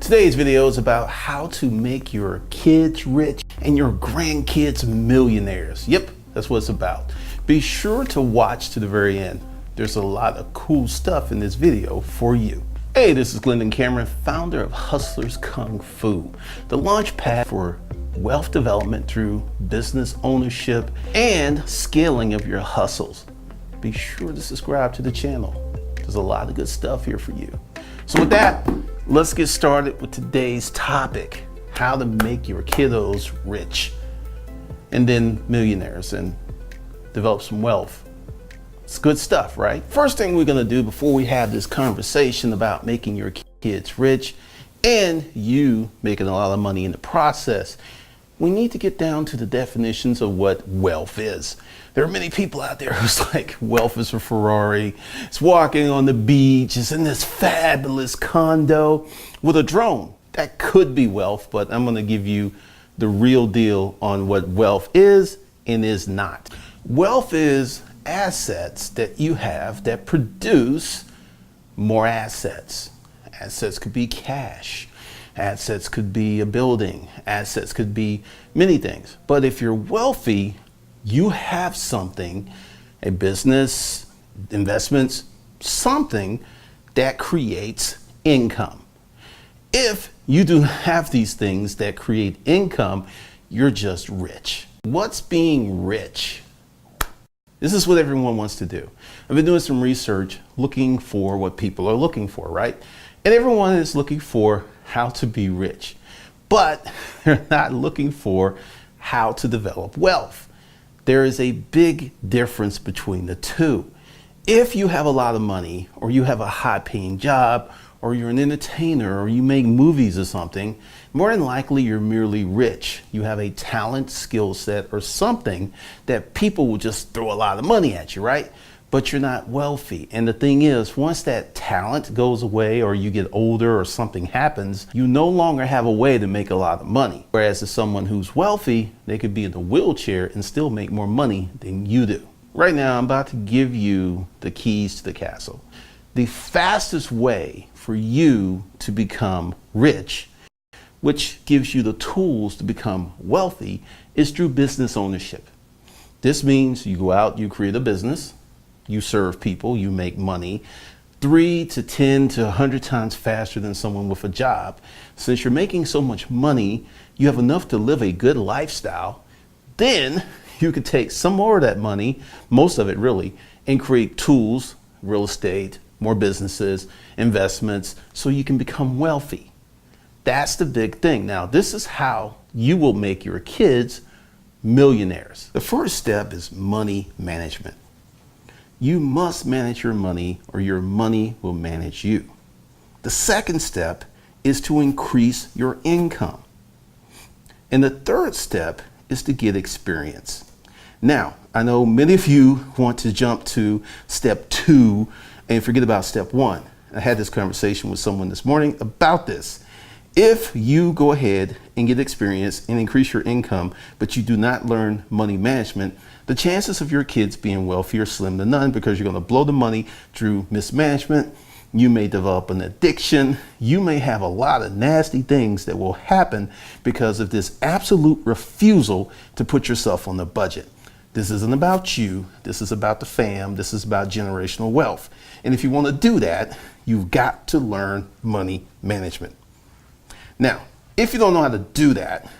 Today's video is about how to make your kids rich and your grandkids millionaires. Yep, that's what it's about. Be sure to watch to the very end. There's a lot of cool stuff in this video for you. Hey, this is Glendon Cameron, founder of Hustlers Kung Fu, the launch pad for wealth development through business ownership and scaling of your hustles. Be sure to subscribe to the channel. There's a lot of good stuff here for you. So with that, let's get started with today's topic, how to make your kiddos rich and then millionaires and develop some wealth. It's good stuff, right? First thing we're gonna do before we have this conversation about making your kids rich and you making a lot of money in the process, we need to get down to the definitions of what wealth is. There are many people out there who's like, wealth is a Ferrari, it's walking on the beach, it's in this fabulous condo with a drone. That could be wealth, but I'm gonna give you the real deal on what wealth is and is not. Wealth is assets that you have that produce more assets. Assets could be cash. Assets could be a building. Assets could be many things. But if you're wealthy, you have something, a business, investments, something that creates income. If you do not have these things that create income, you're just rich. What's being rich? This is what everyone wants to do. I've been doing some research looking for what people are looking for, right? And everyone is looking for how to be rich, but they're not looking for how to develop wealth. There is a big difference between the two. If you have a lot of money, or you have a high-paying job, or you're an entertainer, or you make movies or something, more than likely you're merely rich. You have a talent, skill set, or something that people will just throw a lot of money at you, right? But you're not wealthy. And the thing is, once that talent goes away or you get older or something happens, you no longer have a way to make a lot of money. Whereas if someone who's wealthy, they could be in a wheelchair and still make more money than you do. Right now, I'm about to give you the keys to the castle. The fastest way for you to become rich, which gives you the tools to become wealthy, is through business ownership. This means you go out, you create a business, you serve people, you make money 3 to 10 to 100 times faster than someone with a job. Since you're making so much money, you have enough to live a good lifestyle. Then you could take some more of that money, most of it really, and create tools, real estate, more businesses, investments, so you can become wealthy. That's the big thing. Now, this is how you will make your kids millionaires. The first step is money management. You must manage your money or your money will manage you. The second step is to increase your income. And the third step is to get experience. Now, I know many of you want to jump to step 2 and forget about step 1. I had this conversation with someone this morning about this. If you go ahead and get experience and increase your income, but you do not learn money management, the chances of your kids being wealthy are slim to none, because you're going to blow the money through mismanagement. You may develop an addiction. You may have a lot of nasty things that will happen because of this absolute refusal to put yourself on the budget. This isn't about you. This is about the fam. This is about generational wealth. And if you want to do that, you've got to learn money management. Now, if you don't know how to do that,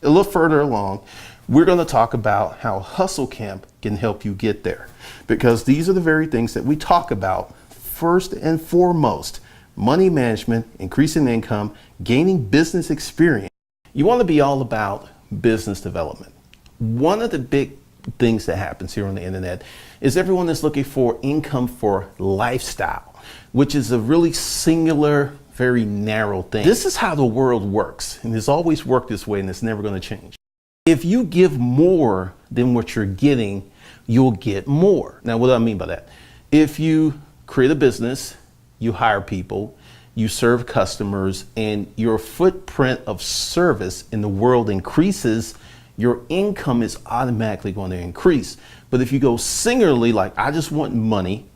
a little further along, we're going to talk about how Hustle Camp can help you get there. Because these are the very things that we talk about first and foremost: money management, increasing income, gaining business experience. You want to be all about business development. One of the big things that happens here on the internet is everyone is looking for income for lifestyle, which is a really singular, very narrow thing. This is how the world works, and it's always worked this way, and it's never going to change. If you give more than what you're getting, you'll get more. Now, what do I mean by that? If you create a business, you hire people, you serve customers, and your footprint of service in the world increases, your income is automatically going to increase. But if you go singularly, like, I just want money,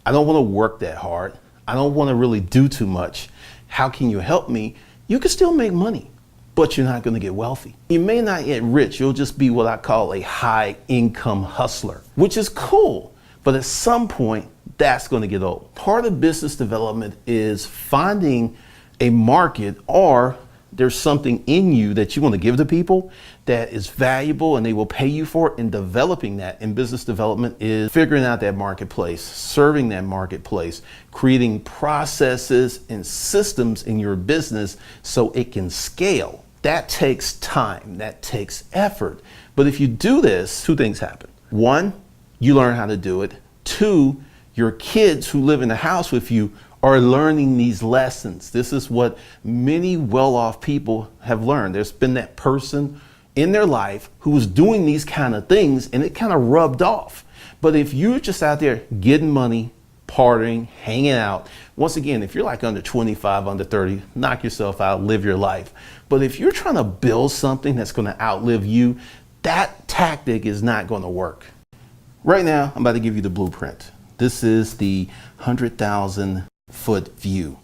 I don't want to work that hard, I don't want to really do too much, how can you help me? You can still make money, but you're not going to get wealthy. You may not get rich. You'll just be what I call a high income hustler, which is cool. But at some point, that's going to get old. Part of business development is finding a market, or there's something in you that you want to give to people that is valuable and they will pay you for it, and developing that in business development is figuring out that marketplace, serving that marketplace, creating processes and systems in your business so it can scale. That takes time, that takes effort. But if you do this, two things happen. One, you learn how to do it. Two, your kids who live in the house with you are learning these lessons. This is what many well-off people have learned. There's been that person in their life who was doing these kind of things and it kind of rubbed off. But if you're just out there getting money, partying, hanging out, once again, if you're like under 25, under 30, knock yourself out, live your life. But if you're trying to build something that's going to outlive you, that tactic is not going to work. Right now, I'm about to give you the blueprint. This is the 100,000-foot view.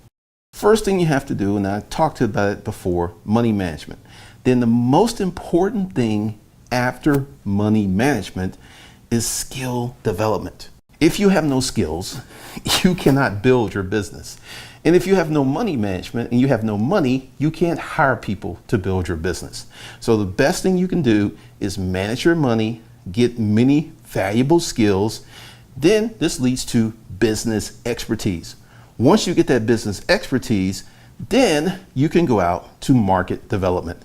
First thing you have to do, and I talked about it before, money management. Then the most important thing after money management is skill development. If you have no skills, you cannot build your business. And if you have no money management and you have no money, you can't hire people to build your business. So the best thing you can do is manage your money, get many valuable skills. Then this leads to business expertise. Once you get that business expertise, then you can go out to market development.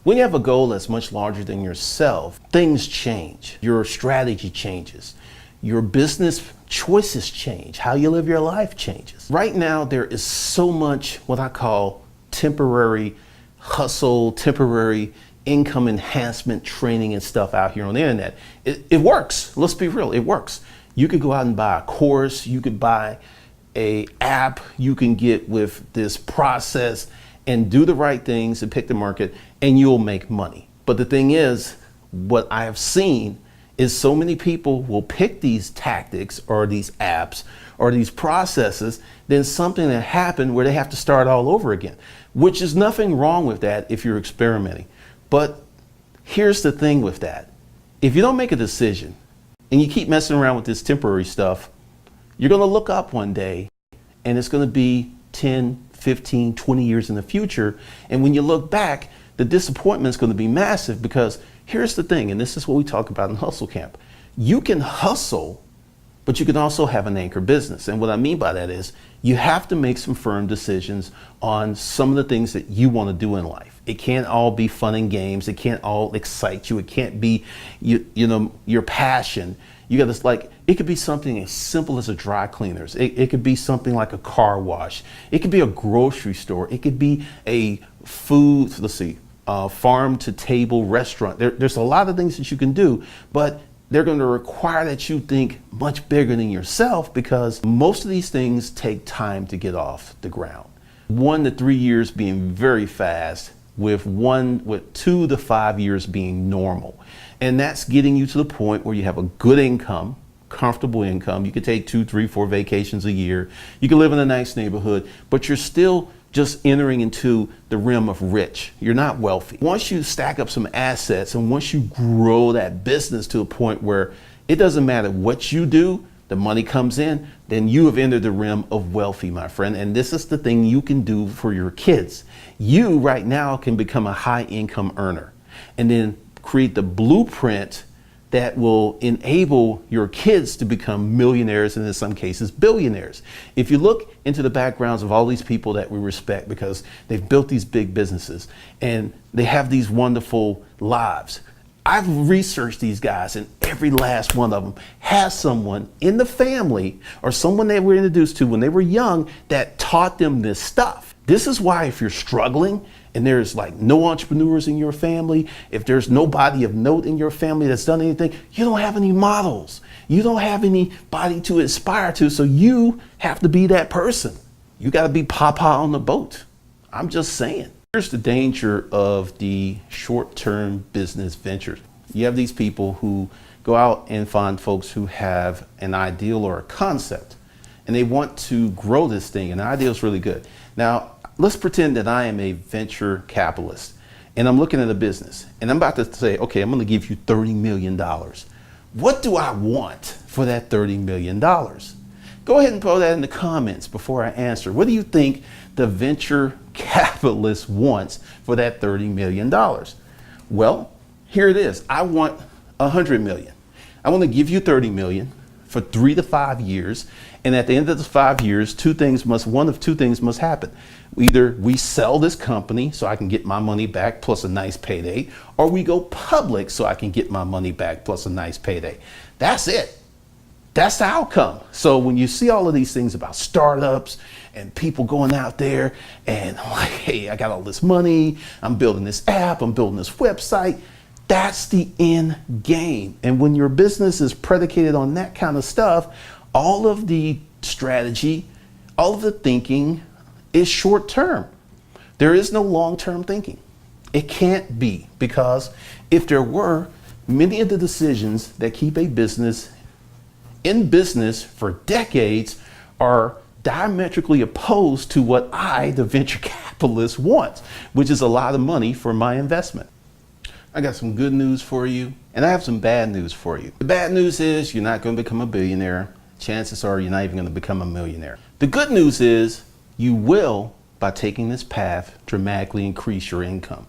When you have a goal that's much larger than yourself, things change. Your strategy changes. Your business choices change. How you live your life changes. Right now, there is so much what I call temporary hustle, temporary income enhancement training and stuff out here on the internet. It works. Let's be real. It works. You could go out and buy a course. You could buy a app you can get with this process and do the right things and pick the market, and you'll make money. But the thing is, what I have seen is so many people will pick these tactics or these apps or these processes, then something that happened where they have to start all over again, which is nothing wrong with that if you're experimenting. But here's the thing with that. If you don't make a decision and you keep messing around with this temporary stuff, you're going to look up one day and it's going to be 10, 15, 20 years in the future. And when you look back, the disappointment is going to be massive, because here's the thing, and this is what we talk about in Hustle Camp. You can hustle, but you can also have an anchor business. And what I mean by that is you have to make some firm decisions on some of the things that you want to do in life. It can't all be fun and games. It can't all excite you. It can't be, you know, your passion. You got this, like, it could be something as simple as a dry cleaners. It could be something like a car wash. It could be a grocery store. It could be a food, farm to table restaurant. There's a lot of things that you can do, but they're going to require that you think much bigger than yourself, because most of these things take time to get off the ground. 1 to 3 years being very fast, with 2 to 5 years being normal. And that's getting you to the point where you have a good income, comfortable income. You could take 2, 3, 4 vacations a year. You can live in a nice neighborhood, but you're still just entering into the realm of rich. You're not wealthy. Once you stack up some assets and once you grow that business to a point where it doesn't matter what you do, the money comes in, then you have entered the realm of wealthy, my friend. And this is the thing you can do for your kids. You right now can become a high income earner and then create the blueprint that will enable your kids to become millionaires, and in some cases billionaires. If you look into the backgrounds of all these people that we respect because they've built these big businesses and they have these wonderful lives, I've researched these guys, and every last one of them has someone in the family or someone they were introduced to when they were young that taught them this stuff. This is why if you're struggling and there's like no entrepreneurs in your family, if there's nobody of note in your family that's done anything, you don't have any models. You don't have anybody to aspire to, so you have to be that person. You got to be Papa on the boat. I'm just saying. Here's the danger of the short-term business ventures. You have these people who go out and find folks who have an ideal or a concept, and they want to grow this thing, and the ideal is really good. Now, let's pretend that I am a venture capitalist and I'm looking at a business and I'm about to say, okay, I'm going to give you $30 million. What do I want for that $30 million? Go ahead and throw that in the comments before I answer. What do you think the venture capitalist wants for that $30 million? Well, here it is. I want $100 million. I want to give you $30 million for 3 to 5 years. And at the end of the 5 years, one of two things must happen. Either we sell this company so I can get my money back plus a nice payday, or we go public so I can get my money back plus a nice payday. That's it. That's the outcome. So when you see all of these things about startups and people going out there and like, hey, I got all this money, I'm building this app, I'm building this website, that's the end game. And when your business is predicated on that kind of stuff, all of the strategy, all of the thinking is short term. There is no long-term thinking. It can't be, because if there were, many of the decisions that keep a business in business for decades are diametrically opposed to what I, the venture capitalist, want, which is a lot of money for my investment. I got some good news for you, and I have some bad news for you. The bad news is you're not going to become a billionaire. Chances are you're not even going to become a millionaire. The good news is you will, by taking this path, dramatically increase your income,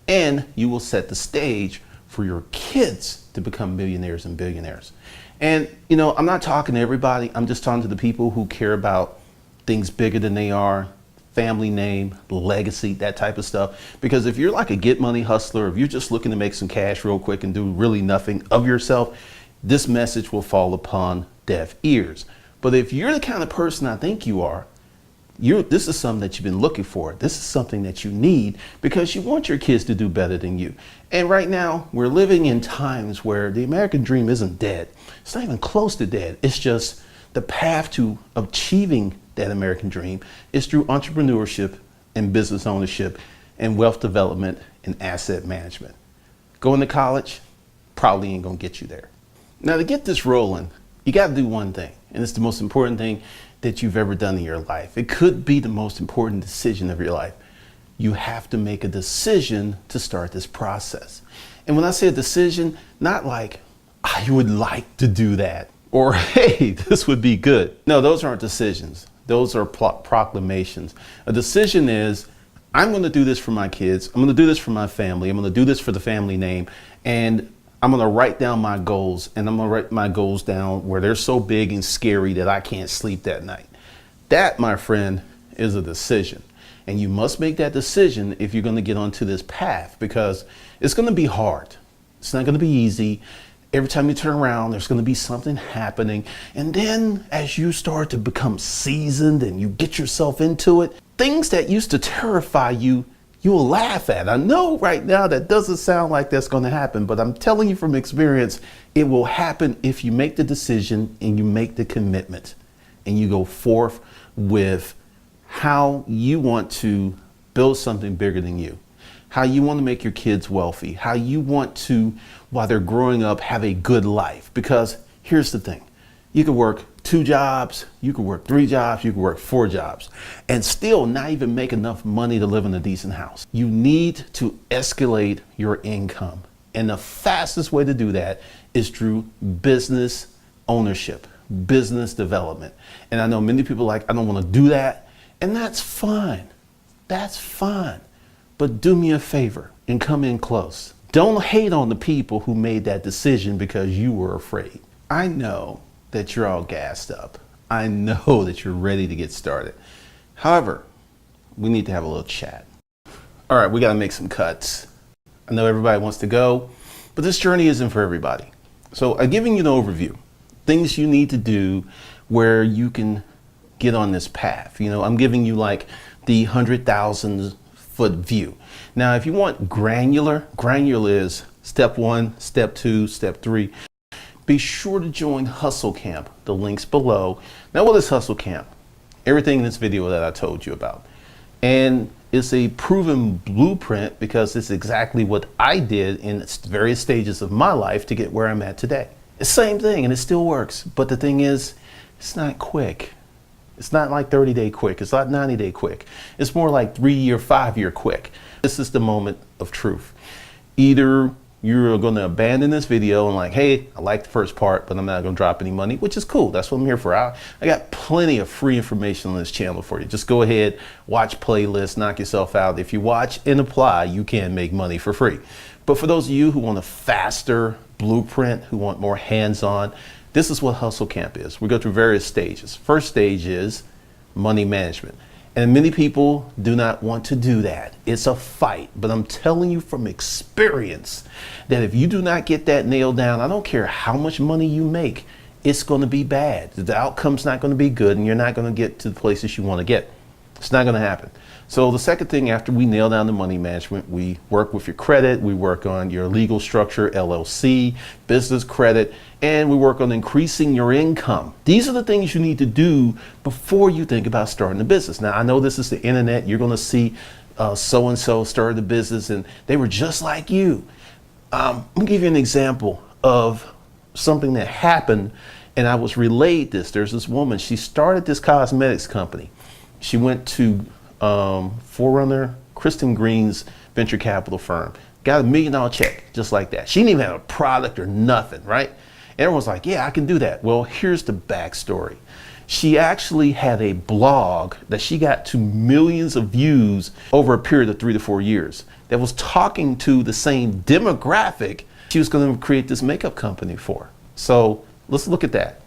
and you will set the stage for your kids to become millionaires and billionaires. And, you know, I'm not talking to everybody. I'm just talking to the people who care about things bigger than they are, family name, legacy, that type of stuff. Because if you're like a get money hustler, if you're just looking to make some cash real quick and do really nothing of yourself, this message will fall upon deaf ears. But if you're the kind of person I think you are, this is something that you've been looking for. This is something that you need because you want your kids to do better than you. And right now, we're living in times where the American dream isn't dead. It's not even close to dead. It's just the path to achieving that American dream is through entrepreneurship and business ownership and wealth development and asset management. Going to college probably ain't gonna get you there. Now, to get this rolling, you got to do one thing, and it's the most important thing that you've ever done in your life. It could be the most important decision of your life. You have to make a decision to start this process. And when I say a decision, not like, I would like to do that, or hey, this would be good. No, those aren't decisions. Those are proclamations. A decision is, I'm going to do this for my kids. I'm going to do this for my family. I'm going to do this for the family name. And I'm going to write down my goals, and I'm going to write my goals down where they're so big and scary that I can't sleep that night. That, my friend, is a decision. And you must make that decision if you're going to get onto this path, because it's going to be hard. It's not going to be easy. Every time you turn around, there's going to be something happening. And then as you start to become seasoned and you get yourself into it, things that used to terrify you, you will laugh at. I know right now that doesn't sound like that's going to happen, but I'm telling you from experience, it will happen if you make the decision and you make the commitment and you go forth with how you want to build something bigger than you, how you want to make your kids wealthy, how you want to, while they're growing up, have a good life. Because here's the thing, you can work 2 jobs, you can work 3 jobs, you can work 4 jobs, and still not even make enough money to live in a decent house. You need to escalate your income. And the fastest way to do that is through business ownership, business development. And I know many people are like, I don't want to do that. And that's fine. That's fine. But do me a favor and come in close. Don't hate on the people who made that decision because you were afraid. I know that you're all gassed up. I know that you're ready to get started. However, we need to have a little chat. All right, we got to make some cuts. I know everybody wants to go, but this journey isn't for everybody. So I'm giving you an overview, things you need to do where you can get on this path. You know, I'm giving you like the 100,000 foot view. Now, if you want granular is step 1, step 2, step 3. Be sure to join Hustle Camp. The link's below. Now, what is Hustle Camp? Everything in this video that I told you about. And it's a proven blueprint because it's exactly what I did in various stages of my life to get where I'm at today. It's the same thing and it still works. But the thing is, it's not quick. It's not like 30-day quick. It's not 90-day quick. It's more like 3-year, 5-year quick. This is the moment of truth. Either you're going to abandon this video and like, hey, I like the first part, but I'm not going to drop any money, which is cool. That's what I'm here for. I got plenty of free information on this channel for you. Just go ahead, watch playlists, knock yourself out. If you watch and apply, you can make money for free. But for those of you who want a faster blueprint, who want more hands-on, this is what Hustle Camp is. We go through various stages. First stage is money management. And many people do not want to do that. It's a fight. But I'm telling you from experience that if you do not get that nailed down, I don't care how much money you make, it's going to be bad. The outcome's not going to be good, and you're not going to get to the places you want to get. It's not going to happen. So the second thing, after we nail down the money management, we work with your credit, we work on your legal structure, LLC, business credit, and we work on increasing your income. These are the things you need to do before you think about starting a business. Now, I know this is the internet. You're going to see so-and-so started a business and they were just like you. I'm going to give you an example of something that happened, and I was relayed this. There's this woman, she started this cosmetics company. She went to Forerunner, Kristen Green's venture capital firm, got $1 million check just like that. She didn't even have a product or nothing, right? And everyone's like, yeah, I can do that. Well, here's the backstory. She actually had a blog that she got to millions of views over a period of 3 to 4 years that was talking to the same demographic she was going to create this makeup company for. So let's look at that.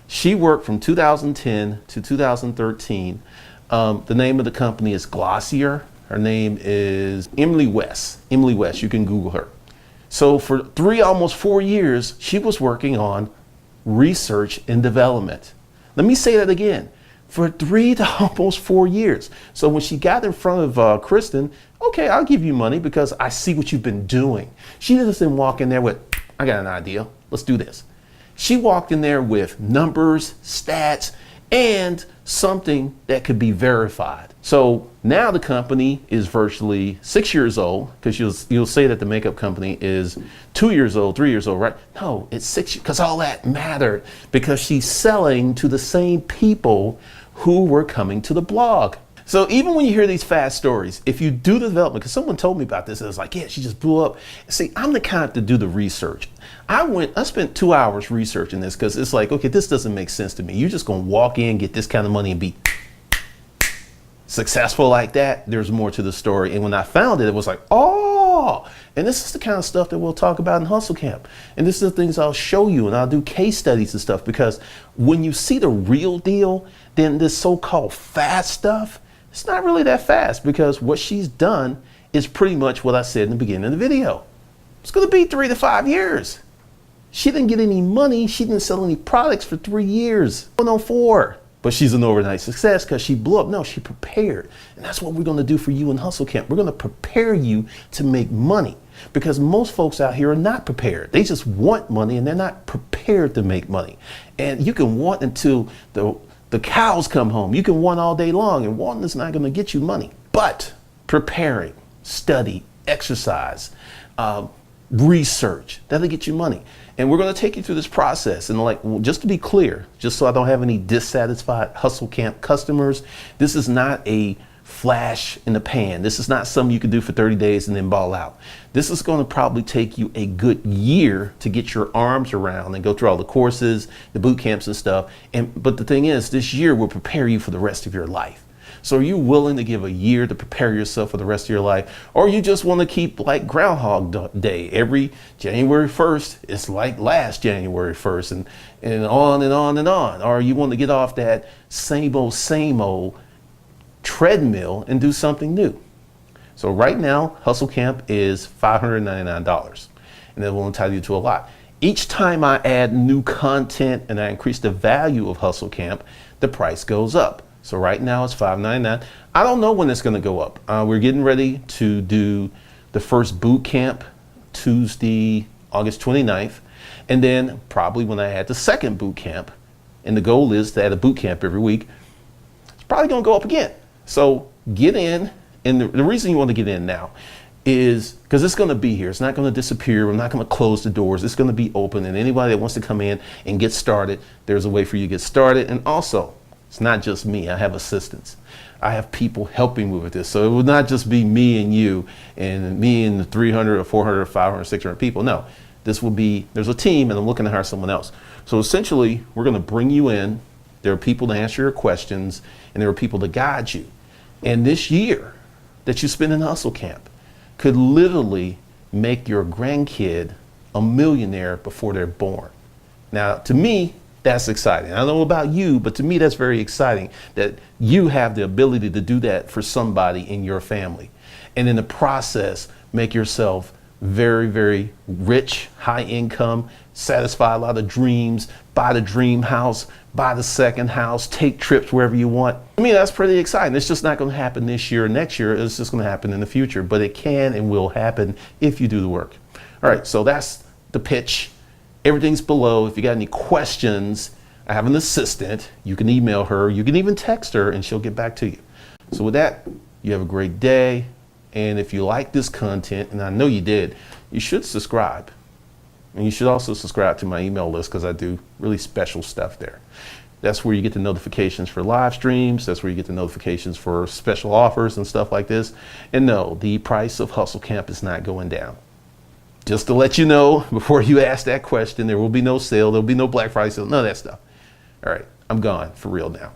She worked from 2010 to 2013. The name of the company is Glossier. Her name is Emily West. Emily West, you can Google her. So for almost 4 years, she was working on research and development. Let me say that again. For 3 to almost 4 years. So when she got in front of Kristen, okay, I'll give you money because I see what you've been doing. She doesn't walk in there with, I got an idea, let's do this. She walked in there with numbers, stats, and something that could be verified. So now the company is virtually 6 years old, because you'll say that the makeup company is 2 years old, 3 years old, right? No, it's 6 years, because all that mattered, because she's selling to the same people who were coming to the blog. So even when you hear these fast stories, if you do the development, because someone told me about this, it was like, yeah, she just blew up. See, I'm the kind to do the research. I spent 2 hours researching this because it's like, okay, this doesn't make sense to me. You're just going to walk in, get this kind of money and be successful like that. There's more to the story. And when I found it, it was like, oh, and this is the kind of stuff that we'll talk about in Hustle Camp. And this is the things I'll show you, and I'll do case studies and stuff, because when you see the real deal, then this so-called fast stuff, it's not really that fast, because what she's done is pretty much what I said in the beginning of the video. It's going to be 3 to 5 years. She didn't get any money. She didn't sell any products for 3 years. 104. But she's an overnight success because she blew up. No, she prepared. And that's what we're going to do for you in Hustle Camp. We're going to prepare you to make money, because most folks out here are not prepared. They just want money and they're not prepared to make money. And you can want until the cows come home. You can want all day long, and wanting is not going to get you money. But preparing, study, exercise, research, that'll get you money. And we're going to take you through this process. And like, just to be clear, just so I don't have any dissatisfied Hustle Camp customers, this is not a flash in the pan. This is not something you can do for 30 days and then ball out. This is going to probably take you a good year to get your arms around and go through all the courses, the boot camps and stuff. But the thing is, this year will prepare you for the rest of your life. So are you willing to give a year to prepare yourself for the rest of your life? Or you just want to keep like Groundhog Day? Every January 1st, it's like last January 1st, and on and on and on. Or you want to get off that same old treadmill and do something new. So right now, Hustle Camp is $599, and that will entitle you to a lot. Each time I add new content and I increase the value of Hustle Camp, the price goes up. So right now it's $599. I don't know when it's going to go up. We're getting ready to do the first boot camp Tuesday, August 29th. And then probably when I add the second boot camp, and the goal is to add a boot camp every week, it's probably going to go up again. So get in. And the reason you want to get in now is because it's going to be here. It's not going to disappear. We're not going to close the doors. It's going to be open. And anybody that wants to come in and get started, there's a way for you to get started. And also, It's not just me. I have assistants. I have people helping me with this. So it would not just be me and you and me and the 300 or 400 or 500, 600 people. No, this will be, there's a team and I'm looking to hire someone else. So essentially, we're going to bring you in. There are people to answer your questions and there are people to guide you. And this year that you spend in Hustle Camp could literally make your grandkid a millionaire before they're born. Now, to me, that's exciting. I don't know about you, but to me, that's very exciting that you have the ability to do that for somebody in your family. And in the process, make yourself very, very rich, high income, satisfy a lot of dreams, buy the dream house, buy the second house, take trips wherever you want. I mean, that's pretty exciting. It's just not going to happen this year or next year. It's just going to happen in the future, but it can and will happen if you do the work. All right, so that's the pitch. Everything's below. If you got any questions, I have an assistant. You can email her. You can even text her and she'll get back to you. So with that, you have a great day. And if you like this content, and I know you did, you should subscribe. And you should also subscribe to my email list because I do really special stuff there. That's where you get the notifications for live streams. That's where you get the notifications for special offers and stuff like this. And no, the price of Hustle Camp is not going down. Just to let you know, before you ask that question, there will be no sale. There'll be no Black Friday sale, none of that stuff. All right, I'm gone for real now.